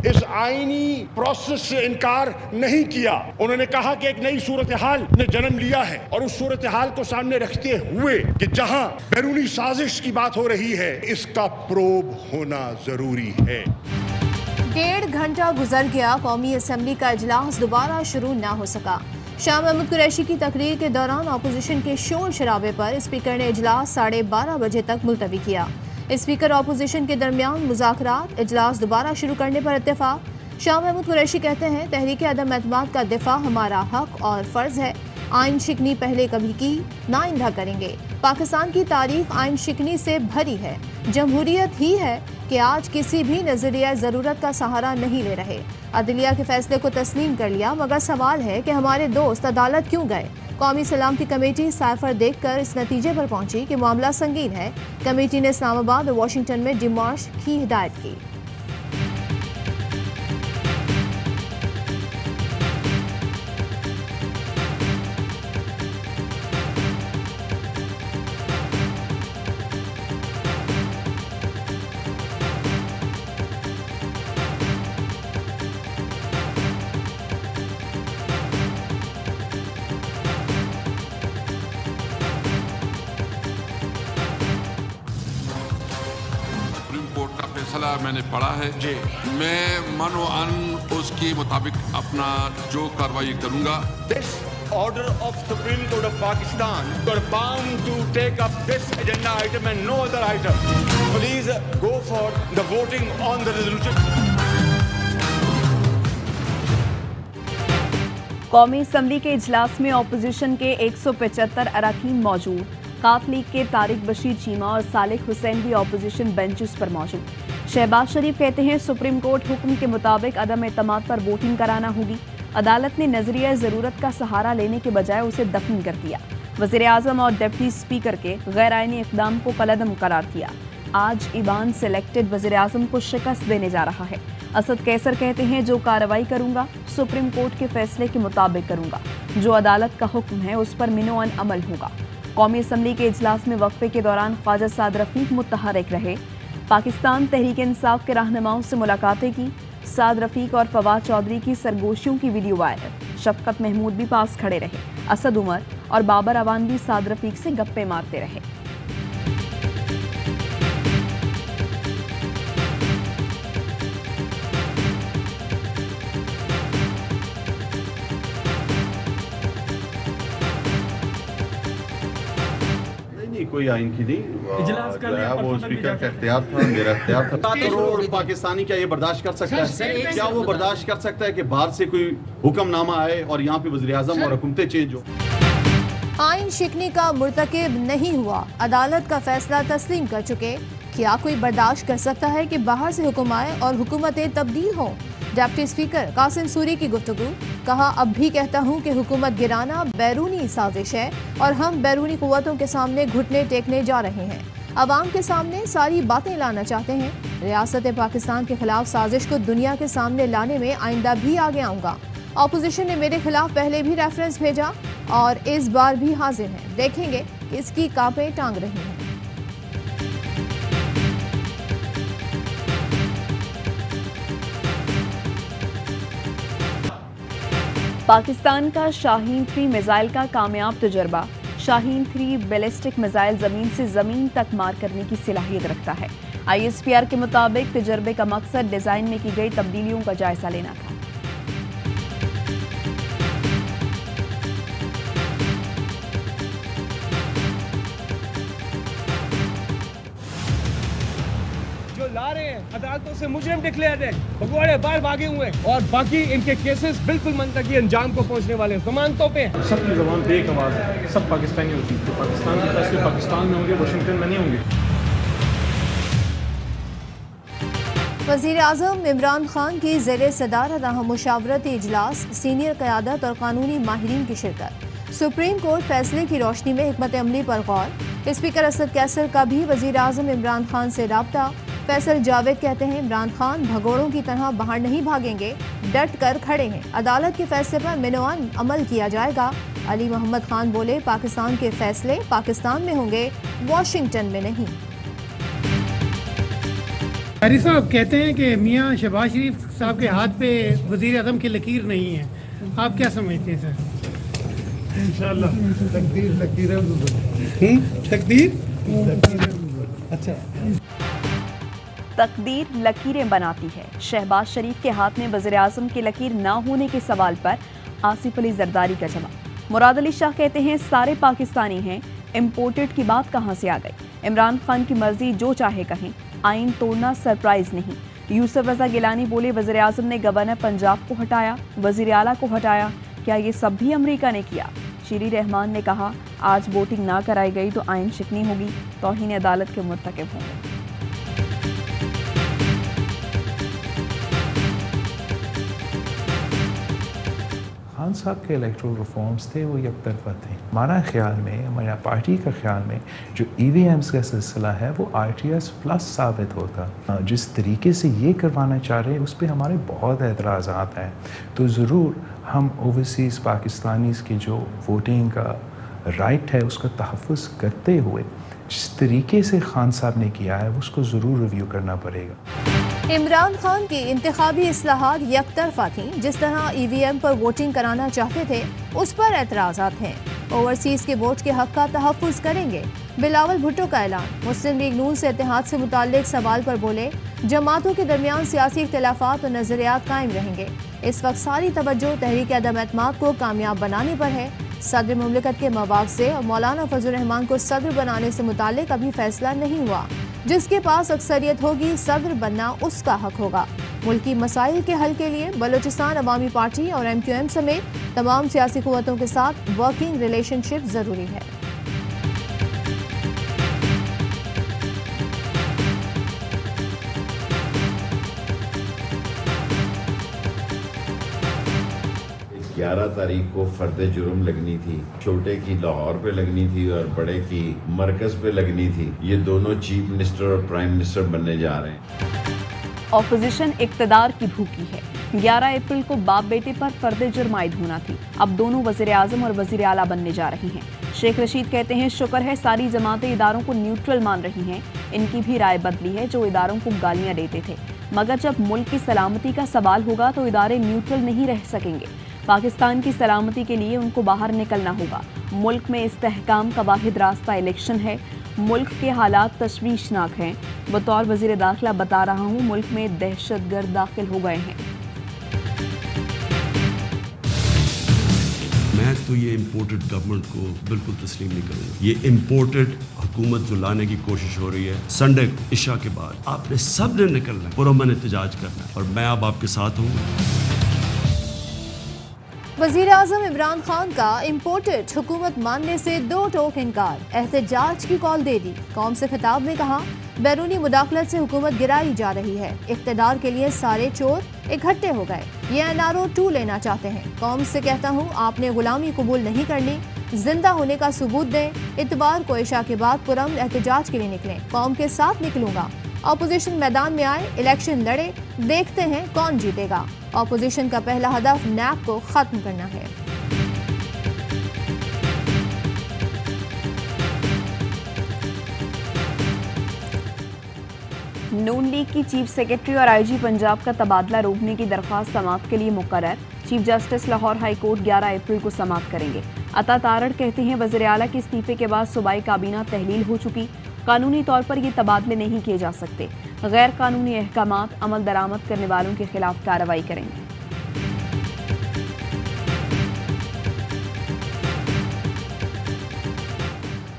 इस आईनी प्रोसेस से इनकार नहीं किया। उन्होंने कहा कि एक नई सूरत हाल ने जन्म लिया है और उस सूरत हाल को सामने रखते हुए कि जहां बैरूनी साजिश की बात हो रही है, इसका प्रोब होना जरूरी है। 1.5 घंटा गुजर गया, कौमी असेंबली का इजलास दोबारा शुरू न हो सका। शाह महमूद कुरैशी की तकरीर के दौरान अपोजिशन के शोर शराबे पर स्पीकर ने इजलास 12:30 बजे तक मुलतवी किया। स्पीकर अपोजिशन के दरमियान मुज़ाकरात, इजलास दोबारा शुरू करने पर इत्तेफाक। शाह महमूद कुरैशी कहते हैं, तहरीक अदम एतमाद का दिफा हमारा हक और फर्ज है। आइन शिकनी पहले कभी की, ना आइंदा करेंगे। पाकिस्तान की तारीख आइन शिकनी से भरी है। जमहूरियत ही है कि आज किसी भी नजरिया ज़रूरत का सहारा नहीं ले रहे। अदलिया के फैसले को तस्लीम कर लिया, मगर सवाल है कि हमारे दोस्त अदालत क्यों गए। कौमी सलामती कमेटी साइफर देखकर इस नतीजे पर पहुंची कि मामला संगीन है। कमेटी ने इस्लामाबाद और वाशिंगटन में डिमार्च की हिदायत की। मैंने पढ़ा है जी, मैं मनो अन उसके मुताबिक अपना जो कार्रवाई करूंगा। This order of Supreme Court of Pakistan are bound to take up this agenda item and no other item. Please go for the voting on the resolution. कौमी असम्बली के इजलास में अपोजिशन के 175 अरकान मौजूद। काफ लीग के तारिक बशीर चीमा और सालिक हुसैन भी अपोजिशन बेंचेस पर मौजूद। शहबाज शरीफ कहते हैं, सुप्रीम कोर्ट हुक्म के मुताबिक अदम एतमाद पर वोटिंग कराना होगी। अदालत ने नजरिया ज़रूरत का सहारा लेने के बजाय उसे दफन कर दिया। वज़ीर आज़म और डिप्टी स्पीकर के गैर आईनी इक़दाम को कलअदम करार दिया। आज ईवान सेलेक्टेड वज़ीर आज़म को शिकस्त देने जा रहा है। असद कैसर कहते हैं, जो कार्रवाई करूंगा सुप्रीम कोर्ट के फैसले के मुताबिक करूंगा। जो अदालत का हुक्म है उस पर मिनो-अन अमल होगा। कौमी असम्बली के इजलास में वक्फे के दौरान ख्वाजा साद रफीक मुतहर्रिक रहे। पाकिस्तान तहरीक इंसाफ के रहनुमाओं से मुलाकातें की। साद रफीक और फवाद चौधरी की सरगोशियों की वीडियो वायरल। शफकत महमूद भी पास खड़े रहे। असद उमर और बाबर अवान भी साद रफीक से गप्पे मारते रहे। कोई आइन की नहीं, वो स्पीकर का इख्तियार था, मेरा इख्तियार था। करोड़ पाकिस्तानी क्या ये बर्दाश्त कर सकता है? क्या वो बर्दाश्त कर सकता है कि बाहर से कोई हुक्मनामा आए और यहाँ पे वज़ीर आज़म और हुकूमतें चेंज हो? आइन शिकनी का मुर्तकिब नहीं हुआ, अदालत का फैसला तस्लीम कर चुके। क्या कोई बर्दाश्त कर सकता है कि बाहर से हुक्म आए और हुकूमतें तब्दील हों? डिप्टी स्पीकर कासिम सूरी की गुफ्तगू। कहा, अब भी कहता हूँ कि हुकूमत गिराना बैरूनी साजिश है और हम बैरूनी कुव्वतों के सामने घुटने टेकने जा रहे हैं। अवाम के सामने सारी बातें लाना चाहते हैं। रियासत पाकिस्तान के खिलाफ साजिश को दुनिया के सामने लाने में आइंदा भी आगे आऊँगा। अपोजिशन ने मेरे खिलाफ पहले भी रेफरेंस भेजा और इस बार भी हाजिर है। देखेंगे इसकी कांपें टांग रही हैं। पाकिस्तान का शाहीन 3 मिसाइल का कामयाब तजर्बा। शाहीन 3 बैलिस्टिक मिसाइल जमीन से जमीन तक मार करने की सलाहियत रखता है। ISPR के मुताबिक तजर्बे का मकसद डिजाइन में की गई तब्दीलियों का जायजा लेना था। ला रहे हैं अदालतों से मुजरिम डिक्लेयर है, भगवाड़े बाहर भागे हुए हैं और बाकी इनके केसेस बिल्कुल मंतकी अंजाम को पहुंचने वाले जमानतों पे। सबकी ज़बान पे एक आवाज़ है, सब पाकिस्तानी होती है। तो पाकिस्तान के फैसले पाकिस्तान में होंगे, वाशिंगटन में नहीं होंगे। वज़ीर आज़म इमरान खान की ज़ेरे सदारत अहम मुशावरती इजलास, सीनियर क़यादत और कानूनी माहिरीन की शिरकत। सुप्रीम कोर्ट फैसले की रोशनी में हिकमत अमली पर गौर। स्पीकर असद कैसर का भी वज़ीर आज़म इमरान खान से राब्ता। फैसल जावेद कहते हैं, इमरान खान भगोड़ों की तरह बाहर नहीं भागेंगे, डट कर खड़े हैं। अदालत के फैसले पर मिनो-अन अमल किया जाएगा। अली मोहम्मद खान बोले, पाकिस्तान के फैसले पाकिस्तान में होंगे, वाशिंगटन में नहीं। कारी साहब कहते हैं कि मियां शहबाज शरीफ साहब के हाथ पे वजीर आज़म की लकीर नहीं है, आप क्या समझते हैं सर? इंशाल्लाह तकदीर अच्छा तकदीर लकीरें बनाती है। शहबाज शरीफ के हाथ में वज़ीर आज़म की लकीर न होने के सवाल पर आसिफ अली जरदारी का जवाब। मुराद अली शाह कहते हैं सारे पाकिस्तानी हैं, इम्पोर्टेड की बात कहां से आ गई। इमरान खान की मर्जी जो चाहे कहें, आइन तोड़ना सरप्राइज नहीं। यूसुफ रजा गिलानी बोले वज़ीर आज़म ने गवर्नर पंजाब को हटाया, वज़ीर आला को हटाया, क्या ये सब भी अमेरिका ने किया। शीरी रहमान ने कहा आज वोटिंग ना कराई गई तो आइन शिकनी होगी, तौहीन अदालत के मुर्तकिब होंगे। खान साहब के इलेक्ट्रल रिफॉर्म्स थे वो एक तरफा थे। हमारा ख्याल में, हमारा पार्टी का ख्याल में जो EVMs का सिलसिला है वो RTS प्लस साबित होता। जिस तरीके से ये करवाना चाह रहे हैं उस पर हमारे बहुत एतराज़ात हैं। तो ज़रूर हम ओवरसीज़ पाकिस्तानीज़ की जो वोटिंग का राइट है उसका तहफ़्फ़ुज़ करते हुए जिस तरीके से खान साहब ने किया है उसको ज़रूर रिव्यू करना पड़ेगा। इमरान खान की इंतखाबी इस्लाहात यकतरफा थीं, जिस तरह EVM पर वोटिंग कराना चाहते थे उस पर एतराज़ात हैं। ओवरसीज़ के वोट के हक का तहफ़्फ़ुज़ करेंगे। बिलावल भुट्टो का ऐलान। मुस्लिम लीग नून से इत्तेहाद से मुताल्लिक़ सवाल पर बोले जमातों के दरमियान सियासी इख्तिलाफ़ात और नज़रियात कायम रहेंगे। इस वक्त सारी तवज्जो तहरीक अदम एतमाद को कामयाब बनाने पर है। सदर मुमलिकत के मवाक़ज़े और मौलाना फजल रहमान को सदर बनाने से मुताल्लिक़ अभी फैसला नहीं हुआ। जिसके पास अक्सरियत होगी सदर बनना उसका हक होगा। मुल्की मसाइल के हल के लिए बलूचिस्तान अवामी पार्टी और MQM समेत तमाम सियासी क़ुव्वतों के साथ वर्किंग रिलेशनशिप ज़रूरी है। ग्यारह तारीख को फर्द जुर्म लगनी थी, छोटे की लाहौर पे लगनी थी और बड़े की मरकज पे लगनी थी। ये दोनों चीफ मिनिस्टर और प्राइम मिनिस्टर बनने जा रहे हैं। ऑपोजिशन इक्तदार की भूखी है। 11 अप्रैल को बाप बेटे पर फर्द जुर्म आयद होना थी, अब दोनों वज़ीर आज़म और वज़ीर आला बनने जा रही हैं। शेख रशीद कहते हैं शुक्र है सारी जमातें इदारों को न्यूट्रल मान रही हैं। इनकी भी राय बदली है जो इदारों को गालियां देते थे, मगर जब मुल्क की सलामती का सवाल होगा तो इदारे न्यूट्रल नहीं रह सकेंगे। पाकिस्तान की सलामती के लिए उनको बाहर निकलना होगा। मुल्क में इस्तेहकाम का वाहिद रास्ता इलेक्शन है। मुल्क के हालात तशवीशनाक हैं। बतौर वज़ीर दाखिला बता रहा हूँ, मुल्क में दहशतगर्द दाखिल हो गए हैं। मैं तो ये इम्पोर्टेड गवर्नमेंट को बिल्कुल तस्लीम नहीं करूँगा। ये इम्पोर्टेड हुकूमत जो लाने की कोशिश हो रही है, संडे इशा के बाद आपने सब ने निकलना है, पुरअमन एहतजाज करना है और मैं अब आपके साथ हूँ। वज़ीर आज़म इमरान खान का इम्पोर्टेड हुकूमत मानने से दो टोक इनकार, एहतजाज की कॉल दे दी। कौम से खिताब में कहा बैरूनी मुदाखलत से हुकूमत गिराई जा रही है। इक़्तिदार के लिए सारे चोर इकट्ठे हो गए, ये NRO 2 लेना चाहते हैं। कौम से कहता हूँ आपने गुलामी कबूल नहीं करनी, जिंदा होने का सबूत दें। इतवार को इशा के बाद पुरअमन एहतजाज के लिए निकलें, कौम के साथ निकलूंगा। ऑपोजिशन मैदान में आए, इलेक्शन लड़े, देखते हैं कौन जीतेगा। ऑपोजिशन का पहला हदफ नैब को खत्म करना है। नून लीग की चीफ सेक्रेटरी और IG पंजाब का तबादला रोकने की दरख्वास्त समाअत के लिए मुकर्रर। Chief justice Lahore high court 11 अप्रैल को समाअत करेंगे। अता तारड़ कहते हैं वज़ीर आला के इस्तीफे के बाद सूबाई काबीना तहलील हो चुकी, कानूनी तौर पर ये तबादले नहीं किए जा सकते। गैर कानूनी अहकामात अमल दरामद करने वालों के खिलाफ कार्रवाई करेंगे।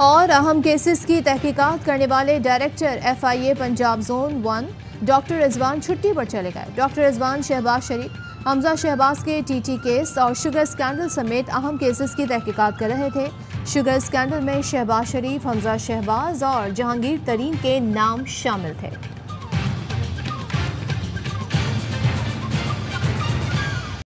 और अहम केसेस की तहकीकात करने वाले director FIA Punjab zone 1 doctor Rizwan छुट्टी पर चले गए। डॉक्टर रिजवान शहबाज शरीफ, हमजा शहबाज के TT केस और शुगर स्कैंडल समेत अहम केसेस की तहकीकात कर रहे थे। शुगर स्कैंडल में शहबाज शरीफ, हमजा शहबाज और जहांगीर तरीन के नाम शामिल थे।